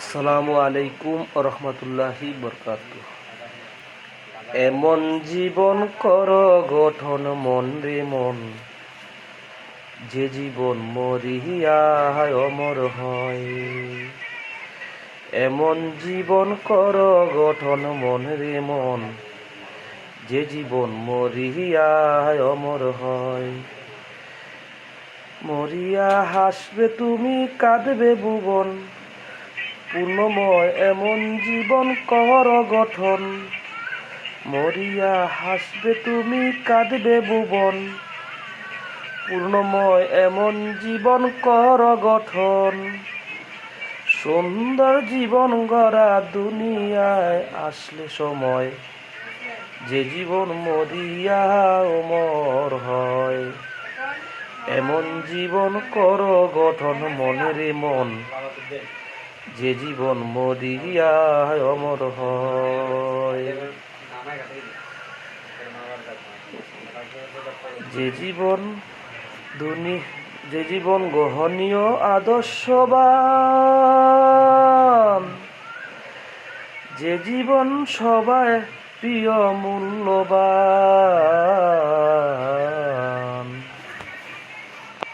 আসসালামু আলাইকুম রহমতুল্লাহি বরকাতু। এমন জীবন কর গঠন মন রে মন, যে জীবন মরিয়া অমর হয়। এমন জীবন কর গঠন মন রে মন, যে জীবন মরিয়া অমর হয়। মরিয়া হাসবে তুমি, কাঁদবে ভুবন, পূর্ণময় এমন জীবন কর গঠন। মরিয়া হাসবে তুমি, কাঁদবে ভুবন, পূর্ণময় এমন জীবন কর গঠন। সুন্দর জীবন গড়া দুনিয়ায় আসলে সময়, যে জীবন মরিয়া অমর হয়। এমন জীবন কর গঠন মনের মন, যে জীবন মরিয়া অমর হয়। যে জীবন যে জীবন গ্রহণীয় আদর্শবান, যে জীবন সবাই প্রিয় মূল্যবান,